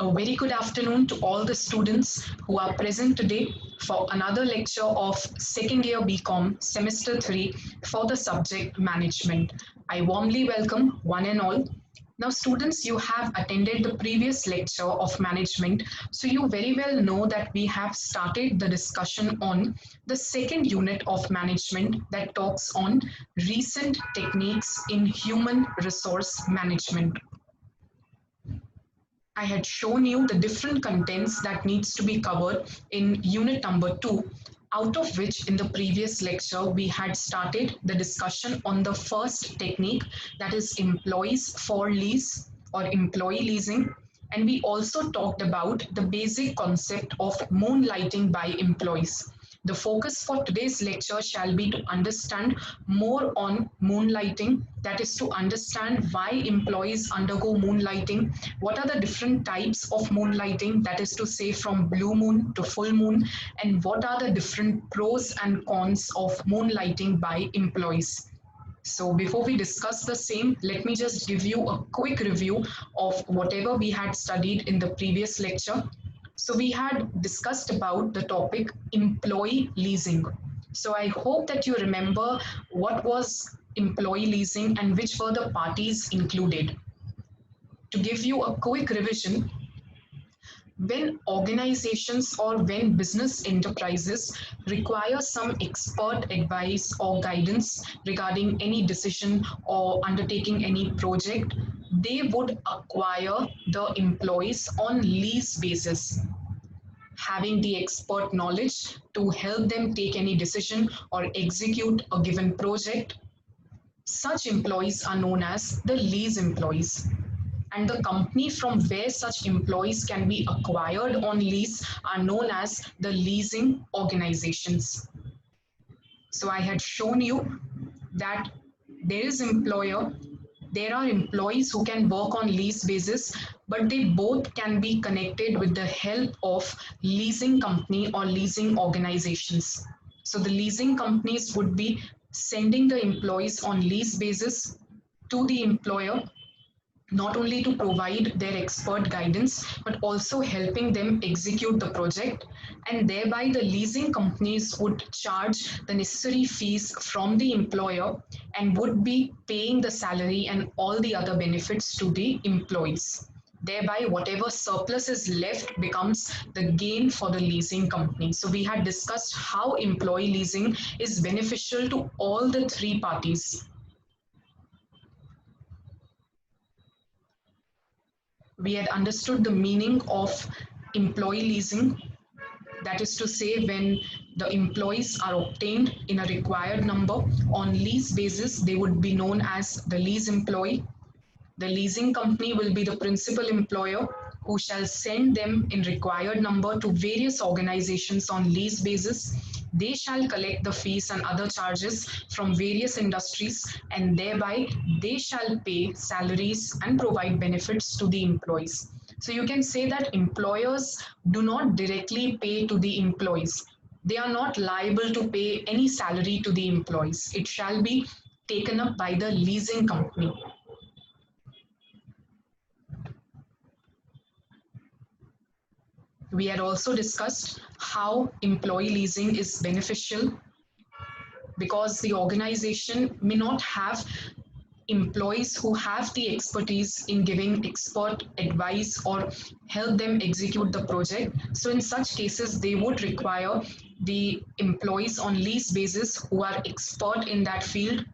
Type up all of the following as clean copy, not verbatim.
A very good afternoon to all the students who are present today for another lecture of second year BCom semester 3 for the subject management. I warmly welcome one and all. Now students, you have attended the previous lecture of management, so you very well know that we have started the discussion on the second unit of management that talks on recent techniques in human resource management. I had shown you the different contents that needs to be covered in unit number 2, out of which in the previous lecture we had started the discussion on the first technique, that is employees for lease or employee leasing, and we also talked about the basic concept of moonlighting by employees. The focus for today's lecture shall be to understand more on moonlighting, that is to understand why employees undergo moonlighting, what are the different types of moonlighting, that is to say from blue moon to full moon, and what are the different pros and cons of moonlighting by employees. So before we discuss the same, let me just give you a quick review of whatever we had studied in the previous lecture. So we had discussed about the topic employee leasing. So I hope that you remember what was employee leasing and which were the parties included. To give you a quick revision, when organizations or when business enterprises require some expert advice or guidance regarding any decision or undertaking any project, they would acquire the employees on lease basis, having the expert knowledge to help them take any decision or execute a given project. Such employees are known as the lease employees, and the company from where such employees can be acquired on lease are known as the leasing organizations. So I had shown you that there is employer, there are employees who can work on lease basis, but they both can be connected with the help of leasing company or leasing organizations. So the leasing companies would be sending the employees on lease basis to the employer, not only to provide their expert guidance, but also helping them execute the project. And thereby, the leasing companies would charge the necessary fees from the employer and would be paying the salary and all the other benefits to the employees. Thereby, whatever surplus is left becomes the gain for the leasing company. So, we had discussed how employee leasing is beneficial to all the three parties. We had understood the meaning of employee leasing, that is to say when the employees are obtained in a required number on lease basis, they would be known as the lease employee. The leasing company will be the principal employer who shall send them in required number to various organizations on lease basis. They shall collect the fees and other charges from various industries, and thereby they shall pay salaries and provide benefits to the employees. So you can say that employers do not directly pay to the employees. They are not liable to pay any salary to the employees. It shall be taken up by the leasing company. We had also discussed how employee leasing is beneficial because the organization may not have employees who have the expertise in giving expert advice or help them execute the project. So in such cases, they would require the employees on lease basis who are expert in that field.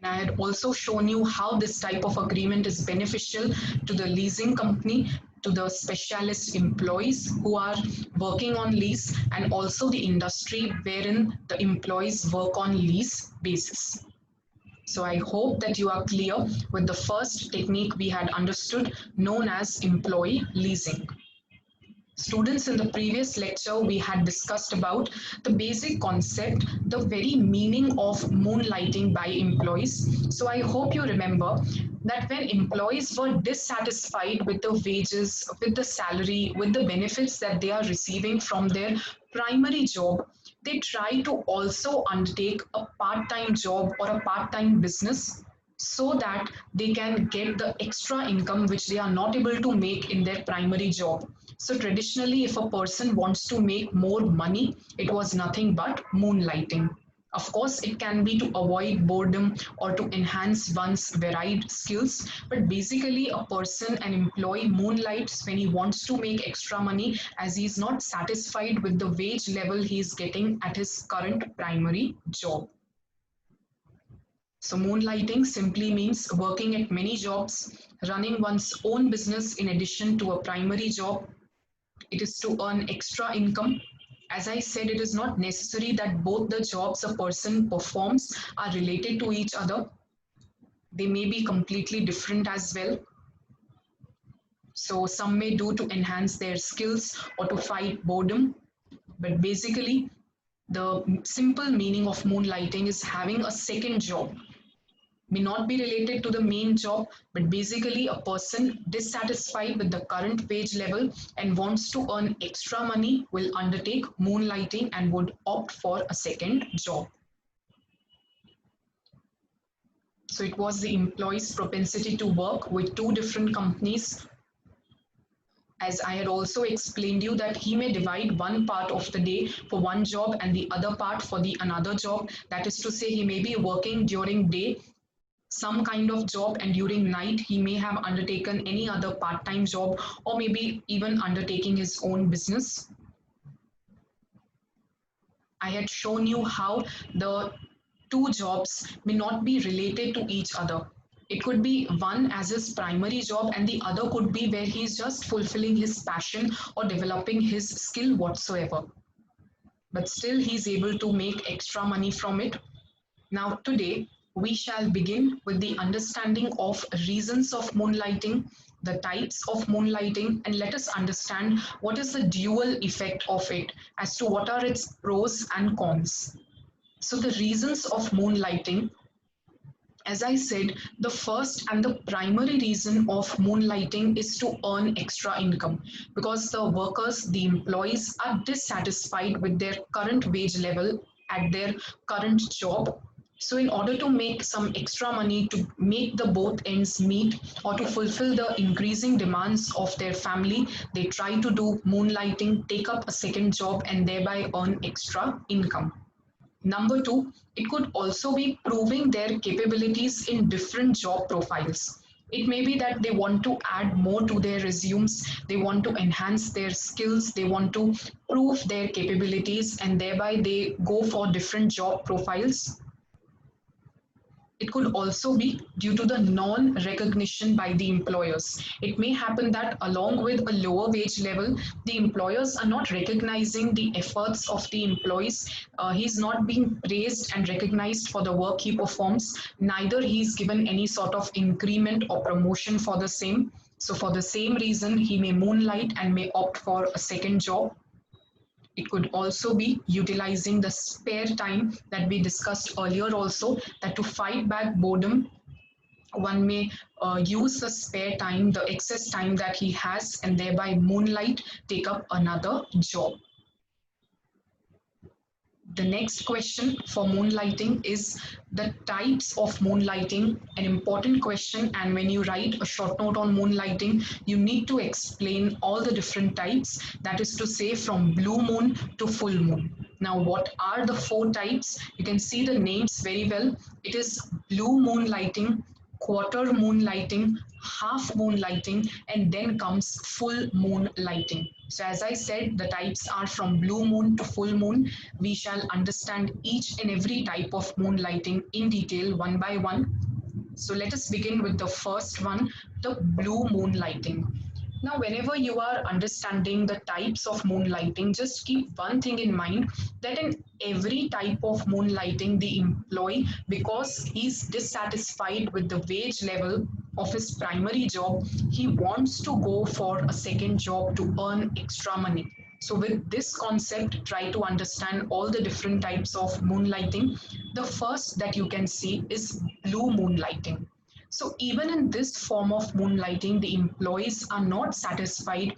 And I had also shown you how this type of agreement is beneficial to the leasing company, to the specialist employees who are working on lease, and also the industry wherein the employees work on lease basis. So I hope that you are clear with the first technique we had understood, known as employee leasing. Students, in the previous lecture, we had discussed about the basic concept, the very meaning of moonlighting by employees. So I hope you remember that when employees were dissatisfied with the wages, with the salary, with the benefits that they are receiving from their primary job, they try to also undertake a part-time job or a part-time business so that they can get the extra income which they are not able to make in their primary job. So traditionally, if a person wants to make more money, it was nothing but moonlighting. Of course, it can be to avoid boredom or to enhance one's varied skills, but basically, a person, an employee, moonlights when he wants to make extra money as he is not satisfied with the wage level he is getting at his current primary job. So, moonlighting simply means working at many jobs, running one's own business in addition to a primary job. It is to earn extra income. As I said, it is not necessary that both the jobs a person performs are related to each other. They may be completely different as well. So, some may do to enhance their skills or to fight boredom. But basically, the simple meaning of moonlighting is having a second job. May not be related to the main job, but basically a person dissatisfied with the current wage level and wants to earn extra money will undertake moonlighting and would opt for a second job. So it was the employee's propensity to work with two different companies. As I had also explained you that he may divide one part of the day for one job and the other part for the another job. That is to say, he may be working during day some kind of job, and during night he may have undertaken any other part-time job or maybe even undertaking his own business. I had shown you how the two jobs may not be related to each other. It could be one as his primary job and the other could be where he's just fulfilling his passion or developing his skill whatsoever, but still he's able to make extra money from it. Now, today, we shall begin with the understanding of reasons of moonlighting, the types of moonlighting, and let us understand what is the dual effect of it as to what are its pros and cons. So, the reasons of moonlighting, as I said, the first and the primary reason of moonlighting is to earn extra income because the workers, the employees are dissatisfied with their current wage level at their current job. So, in order to make some extra money to make the both ends meet or to fulfill the increasing demands of their family, they try to do moonlighting, take up a second job, and thereby earn extra income. Number two, it could also be proving their capabilities in different job profiles. It may be that they want to add more to their resumes, they want to enhance their skills, they want to prove their capabilities, and thereby they go for different job profiles. It could also be due to the non-recognition by the employers. It may happen that along with a lower wage level, the employers are not recognizing the efforts of the employees. He's not being praised and recognized for the work he performs. Neither he's given any sort of increment or promotion for the same. So for the same reason, he may moonlight and may opt for a second job. It could also be utilizing the spare time that we discussed earlier also, that to fight back boredom, one may use the spare time, the excess time that he has, and thereby moonlight, take up another job. The next question for moonlighting is the types of moonlighting, an important question. And when you write a short note on moonlighting, you need to explain all the different types. That is to say, from blue moon to full moon. Now, what are the four types? You can see the names very well. It is blue moonlighting, quarter moonlighting, half moonlighting, and then comes full moonlighting. So as I said, the types are from blue moon to full moon. We shall understand each and every type of moonlighting in detail one by one. So let us begin with the first one, the blue moonlighting. Now, whenever you are understanding the types of moonlighting, just keep one thing in mind, that in every type of moonlighting, the employee, because he's dissatisfied with the wage level of his primary job, he wants to go for a second job to earn extra money. So with this concept, try to understand all the different types of moonlighting. The first that you can see is blue moonlighting. So even in this form of moonlighting, the employees are not satisfied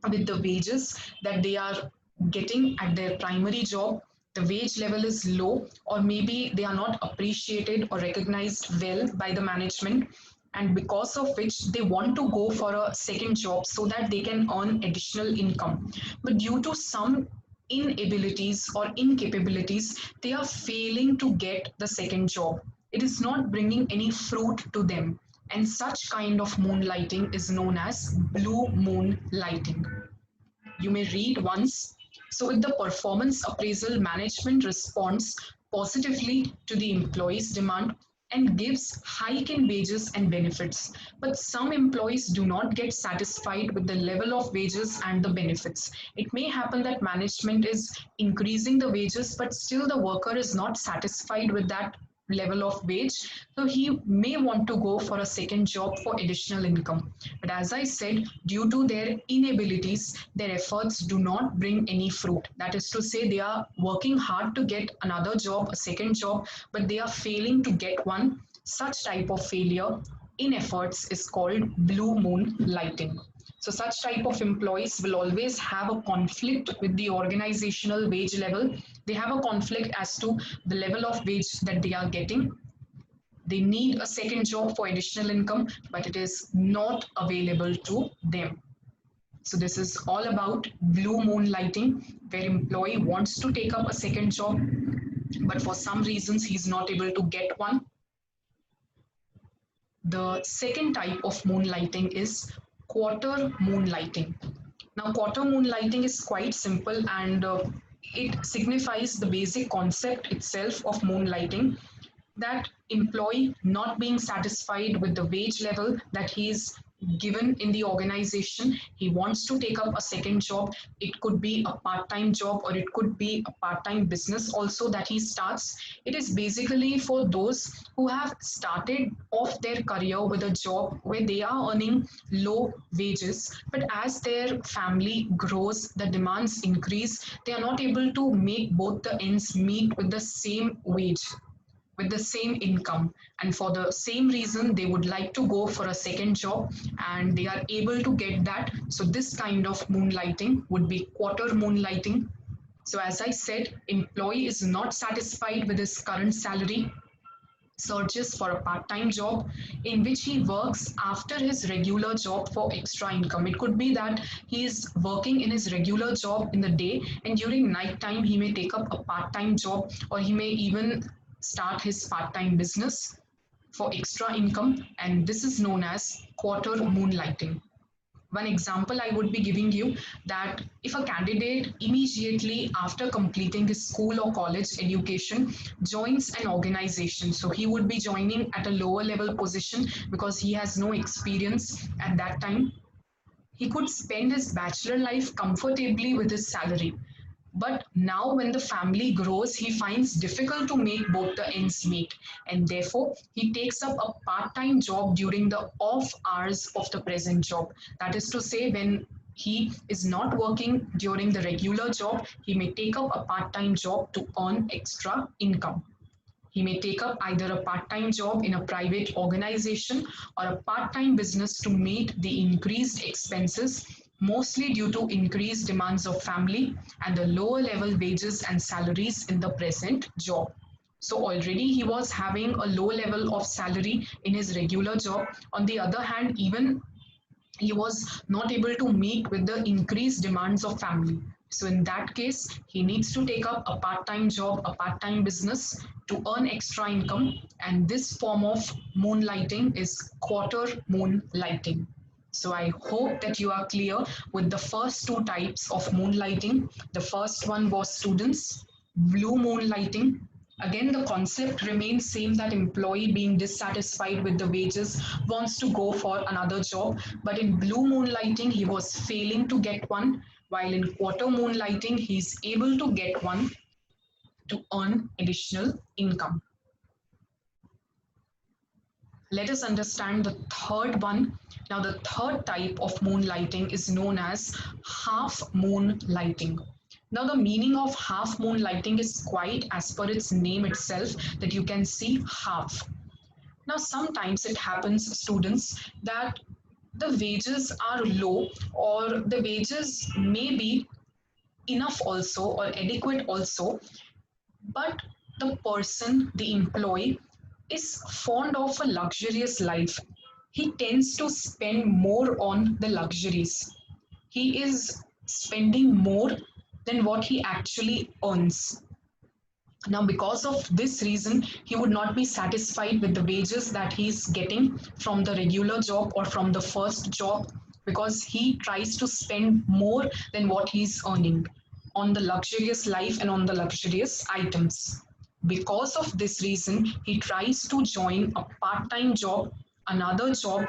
with the wages that they are getting at their primary job. the wage level is low, or maybe they are not appreciated or recognized well by the management, and because of which they want to go for a second job so that they can earn additional income. But due to some inabilities or incapabilities, they are failing to get the second job. It is not bringing any fruit to them. And such kind of moonlighting is known as blue moon lighting. You may read once. So, if the performance appraisal management responds positively to the employee's demand and gives hike in wages and benefits, but some employees do not get satisfied with the level of wages and the benefits. It may happen that management is increasing the wages, but still the worker is not satisfied with that level of wage, so he may want to go for a second job for additional income. But as I said, due to their inabilities, their efforts do not bring any fruit. That is to say, they are working hard to get another job, a second job, but they are failing to get one. Such type of failure in efforts is called blue moon lighting. So such type of employees will always have a conflict with the organizational wage level. They have a conflict as to the level of wage that they are getting. They need a second job for additional income, but it is not available to them. So this is all about blue moon lighting, where employee wants to take up a second job, but for some reasons he's not able to get one. The second type of moonlighting is quarter moonlighting. Now, quarter moonlighting is quite simple, and it signifies the basic concept itself of moonlighting, that employee not being satisfied with the wage level that he is given in the organization, he wants to take up a second job. It could be a part-time job, or it could be a part-time business also that he starts. It is basically for those who have started off their career with a job where they are earning low wages, but as their family grows, the demands increase, they are not able to make both the ends meet with the same wage, with the same income, and for the same reason they would like to go for a second job, and they are able to get that. So this kind of moonlighting would be quarter moonlighting. So as I said, employee is not satisfied with his current salary, searches for a part-time job in which he works after his regular job for extra income. It could be that he is working in his regular job in the day, and during night time he may take up a part-time job, or he may even start his part-time business for extra income, and this is known as quarter moonlighting. One example I would be giving you, that if a candidate immediately after completing his school or college education joins an organization, so he would be joining at a lower level position because he has no experience at that time, he could spend his bachelor life comfortably with his salary. But now, when the family grows, he finds difficult to make both the ends meet, and therefore he takes up a part-time job during the off hours of the present job. That is to say, when he is not working during the regular job, he may take up a part-time job to earn extra income. He may take up either a part-time job in a private organization or a part-time business to meet the increased expenses, mostly due to increased demands of family and the lower level wages and salaries in the present job. So already he was having a low level of salary in his regular job. On the other hand, even he was not able to meet with the increased demands of family. So in that case, he needs to take up a part-time job, a part-time business to earn extra income. And this form of moonlighting is quarter moonlighting. So I hope that you are clear with the first two types of moonlighting. The first one was students, blue moonlighting. Again, the concept remains same, that employee being dissatisfied with the wages wants to go for another job. But in blue moonlighting, he was failing to get one, while in quarter moonlighting, he's able to get one to earn additional income. Let us understand the third one. Now, the third type of moonlighting is known as half moon lighting. Now, the meaning of half moon lighting is quite as per its name itself, that you can see half. Now, sometimes it happens, students, that the wages are low, or the wages may be enough also or adequate also, but the person, the employee, is fond of a luxurious life. He tends to spend more on the luxuries. He is spending more than what he actually earns. Now, because of this reason, he would not be satisfied with the wages that he's getting from the regular job or from the first job, because he tries to spend more than what he's earning on the luxurious life and on the luxurious items. Because of this reason, he tries to join a part time job, another job.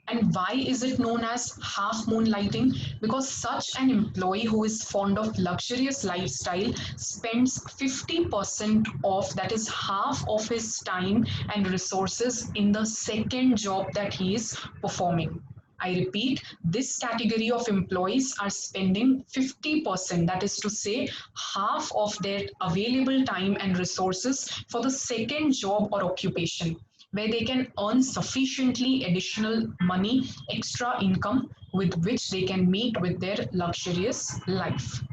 And why is it known as half moonlighting? Because such an employee who is fond of luxurious lifestyle spends 50% of, that is half of his time and resources in the second job that he is performing. I repeat, this category of employees are spending 50%, that is to say, half of their available time and resources for the second job or occupation, where they can earn sufficiently additional money, extra income with which they can meet with their luxurious life.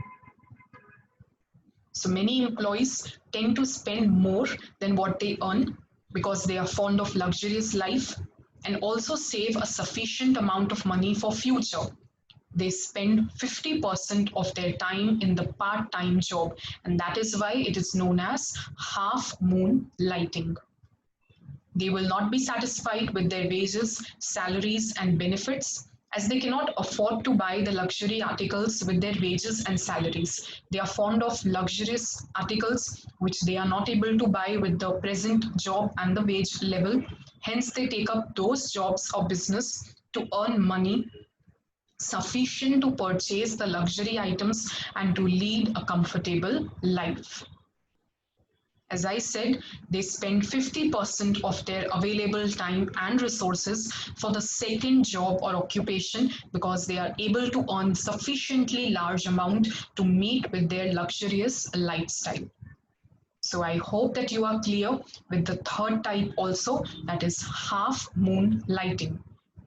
So many employees tend to spend more than what they earn because they are fond of luxurious life and also save a sufficient amount of money for future. They spend 50% of their time in the part-time job, and that is why it is known as half moon lighting. They will not be satisfied with their wages, salaries, and benefits, as they cannot afford to buy the luxury articles with their wages and salaries. They are fond of luxurious articles which they are not able to buy with the present job and the wage level. Hence, they take up those jobs or business to earn money sufficient to purchase the luxury items and to lead a comfortable life. As I said, they spend 50% of their available time and resources for the second job or occupation because they are able to earn sufficiently large amount to meet with their luxurious lifestyle. So I hope that you are clear with the third type also, that is half moon lighting.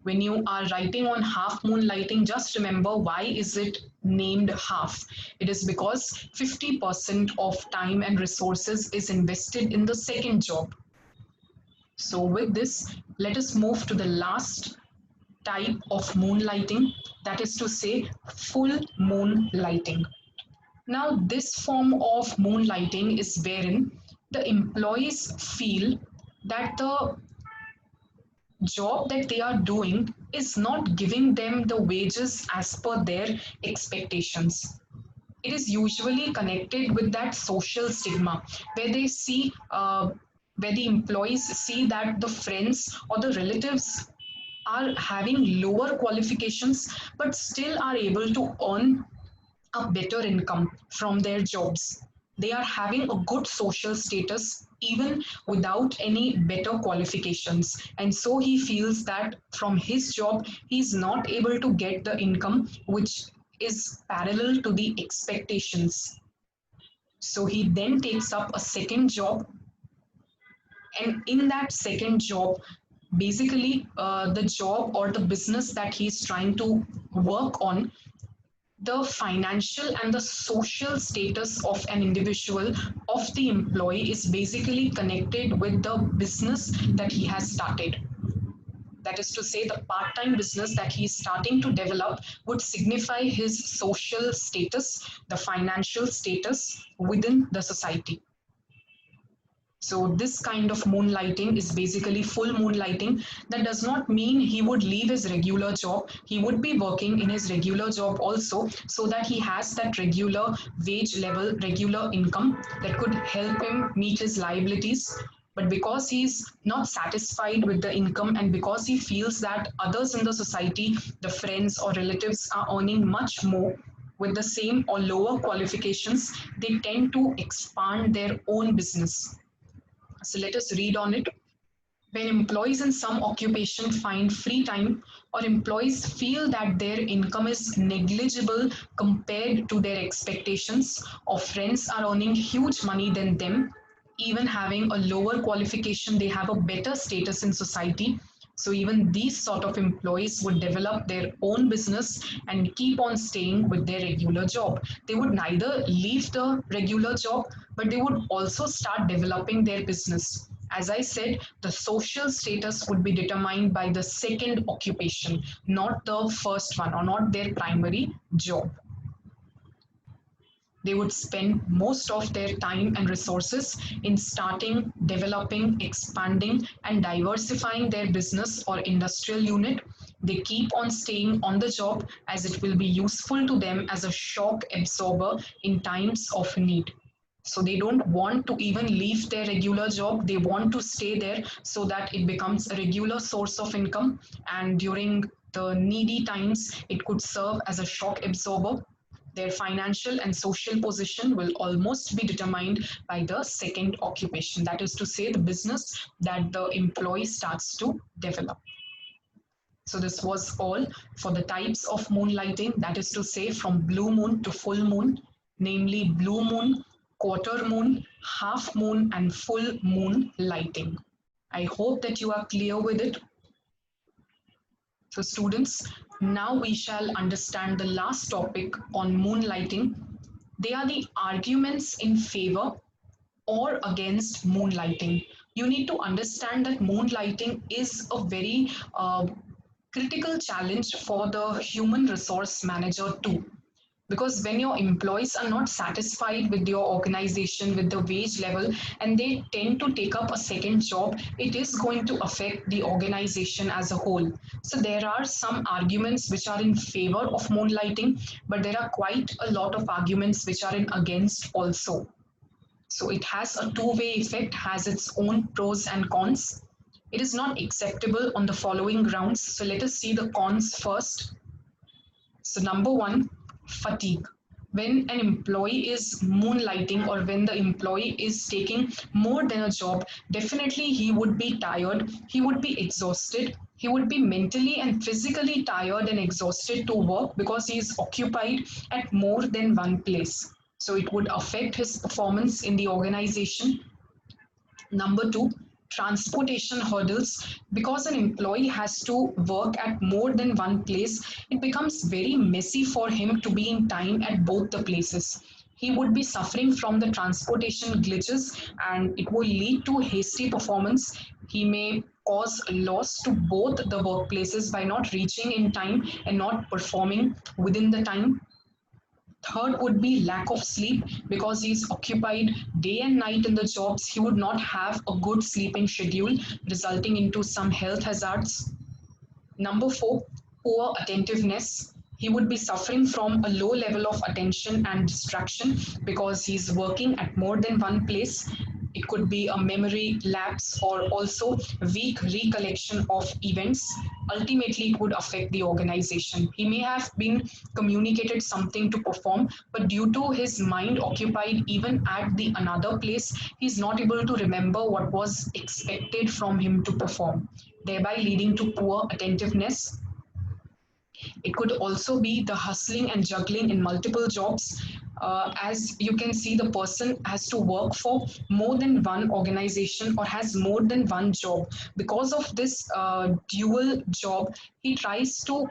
When you are writing on half moon lighting, just remember why is it named half. It is because 50% of time and resources is invested in the second job. So with this, let us move to the last type of moonlighting, that is to say full moon lighting. Now, this form of moonlighting is wherein the employees feel that the job that they are doing is not giving them the wages as per their expectations. It is usually connected with that social stigma where they see, where the employees see that the friends or the relatives are having lower qualifications but still are able to earn a better income from their jobs. They are having a good social status even without any better qualifications. And so he feels that from his job, he's not able to get the income which is parallel to the expectations. So he then takes up a second job, and in that second job, basically the job or the business that he's trying to work on, the financial and the social status of an individual, of the employee, is basically connected with the business that he has started. That is to say, the part time business that he is starting to develop would signify his social status, the financial status within the society. So this kind of moonlighting is basically full moonlighting. That does not mean he would leave his regular job. He would be working in his regular job also so that he has that regular wage level, regular income that could help him meet his liabilities. But because he's not satisfied with the income and because he feels that others in the society, the friends or relatives, are earning much more with the same or lower qualifications, they tend to expand their own business. So let us read on it. When employees in some occupation find free time, or employees feel that their income is negligible compared to their expectations, or friends are earning huge money than them, even having a lower qualification, they have a better status in society. So even these sort of employees would develop their own business and keep on staying with their regular job. They would neither leave the regular job, but they would also start developing their business. As I said, the social status would be determined by the second occupation, not the first one or not their primary job. They would spend most of their time and resources in starting, developing, expanding, and diversifying their business or industrial unit. They keep on staying on the job as it will be useful to them as a shock absorber in times of need. So they don't want to even leave their regular job. They want to stay there so that it becomes a regular source of income. And during the needy times, it could serve as a shock absorber. Their financial and social position will almost be determined by the second occupation, that is to say, the business that the employee starts to develop. So, this was all for the types of moonlighting, that is to say, from blue moon to full moon, namely blue moon, quarter moon, half moon, and full moon lighting. I hope that you are clear with it. So, students, now we shall understand the last topic on moonlighting. They are the arguments in favor or against moonlighting. You need to understand that moonlighting is a very critical challenge for the human resource manager too, because when your employees are not satisfied with your organization, with the wage level, and they tend to take up a second job, it is going to affect the organization as a whole. So there are some arguments which are in favor of moonlighting, but there are quite a lot of arguments which are in against also. So it has a two-way effect, has its own pros and cons. It is not acceptable on the following grounds. So let us see the cons first. So, number one, fatigue. When an employee is moonlighting or when the employee is taking more than a job, definitely he would be tired, he would be exhausted, he would be mentally and physically tired and exhausted to work because he is occupied at more than one place. So, it would affect his performance in the organization. Number two, transportation hurdles. Because an employee has to work at more than one place, it becomes very messy for him to be in time at both the places. He would be suffering from the transportation glitches and it will lead to hasty performance. He may cause loss to both the workplaces by not reaching in time and not performing within the time. Third would be lack of sleep because he's occupied day and night in the jobs. He would not have a good sleeping schedule, resulting into some health hazards. Number four, poor attentiveness. He would be suffering from a low level of attention and distraction because he's working at more than one place. It could be a memory lapse or also weak recollection of events. Ultimately, it would affect the organization. He may have been communicated something to perform, but due to his mind occupied even at the another place, he's not able to remember what was expected from him to perform, thereby leading to poor attentiveness. It could also be the hustling and juggling in multiple jobs. As you can see, the person has to work for more than one organization or has more than one job. Because of this dual job, he tries to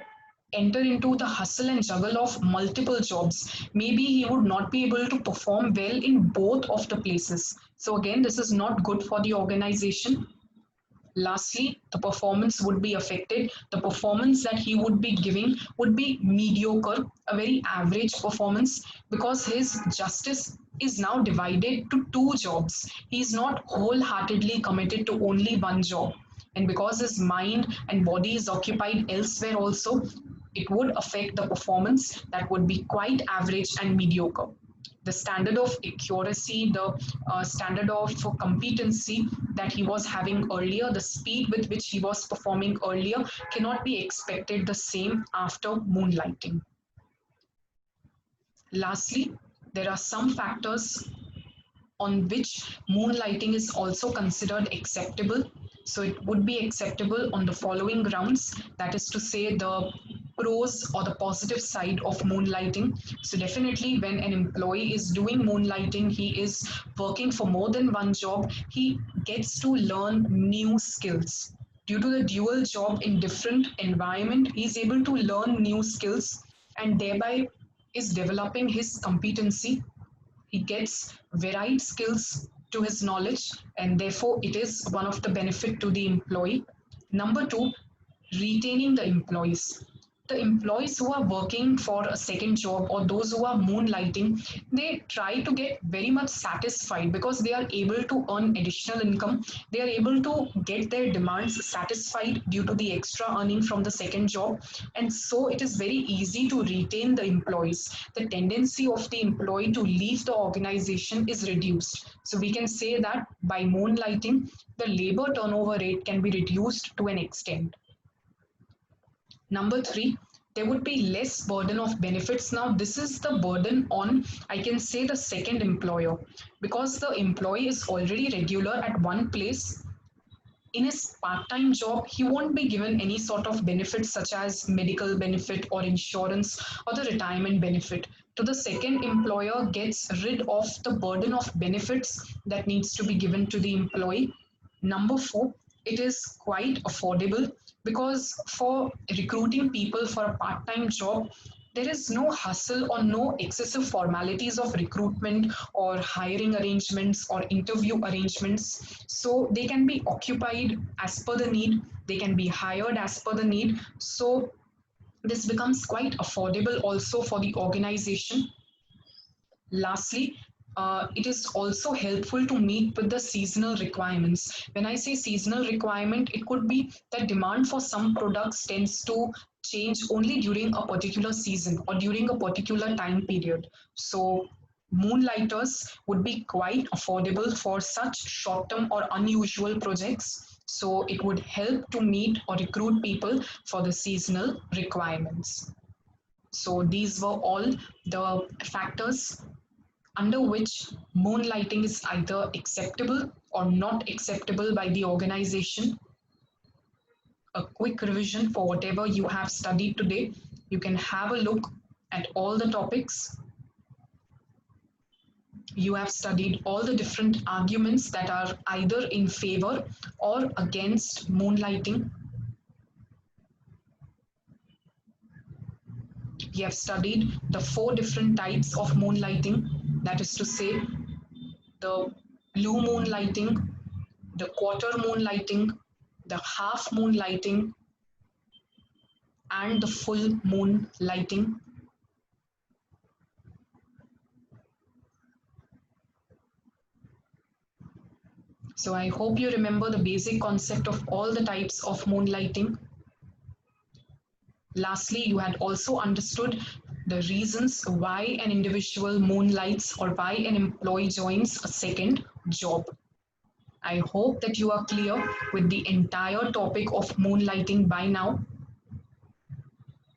enter into the hustle and juggle of multiple jobs. Maybe he would not be able to perform well in both of the places. So, again, this is not good for the organization. Lastly, the performance would be affected. The performance that he would be giving would be mediocre, a very average performance, because his justice is now divided to two jobs. He is not wholeheartedly committed to only one job. And because his mind and body is occupied elsewhere also, it would affect the performance that would be quite average and mediocre. The standard of accuracy, the standard of competency that he was having earlier, the speed with which he was performing earlier cannot be expected the same after moonlighting. Lastly, there are some factors on which moonlighting is also considered acceptable. So it would be acceptable on the following grounds, that is to say, the pros or the positive side of moonlighting. So definitely when an employee is doing moonlighting, he is working for more than one job, he gets to learn new skills. Due to the dual job in different environment, he is able to learn new skills and thereby is developing his competency. He gets varied skills to his knowledge, and therefore it is one of the benefit to the employee. Number two, retaining the employees. The employees who are working for a second job or those who are moonlighting, they try to get very much satisfied because they are able to earn additional income. They are able to get their demands satisfied due to the extra earning from the second job. And so it is very easy to retain the employees. The tendency of the employee to leave the organization is reduced. So we can say that by moonlighting, the labor turnover rate can be reduced to an extent. Number three, there would be less burden of benefits. Now, this is the burden on, I can say, the second employer, because the employee is already regular at one place. In his part-time job, he won't be given any sort of benefits such as medical benefit or insurance or the retirement benefit. So the second employer gets rid of the burden of benefits that needs to be given to the employee. Number four, it is quite affordable because for recruiting people for a part-time job, there is no hustle or no excessive formalities of recruitment or hiring arrangements or interview arrangements. So they can be occupied as per the need, they can be hired as per the need. So this becomes quite affordable also for the organization. Lastly, it is also helpful to meet with the seasonal requirements. When I say seasonal requirement, it could be that demand for some products tends to change only during a particular season or during a particular time period. So moonlighters would be quite affordable for such short-term or unusual projects. So it would help to meet or recruit people for the seasonal requirements. So these were all the factors under which moonlighting is either acceptable or not acceptable by the organization. A quick revision for whatever you have studied today. You can have a look at all the topics. You have studied all the different arguments that are either in favor or against moonlighting. We have studied the four different types of moonlighting, that is to say, the blue moonlighting, the quarter moonlighting, the half moonlighting, and the full moonlighting. So I hope you remember the basic concept of all the types of moonlighting. Lastly, you had also understood the reasons why an individual moonlights or why an employee joins a second job. I hope that you are clear with the entire topic of moonlighting by now.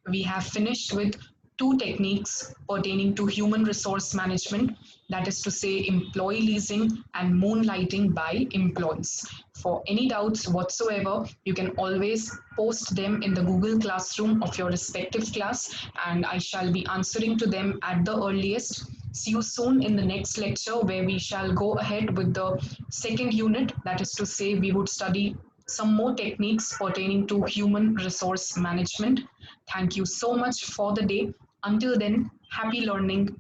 We have finished with two techniques pertaining to human resource management, that is to say employee leasing and moonlighting by employees. For any doubts whatsoever, you can always post them in the Google Classroom of your respective class, and I shall be answering to them at the earliest. See you soon in the next lecture, where we shall go ahead with the second unit, that is to say we would study some more techniques pertaining to human resource management. Thank you so much for the day. Until then, happy learning.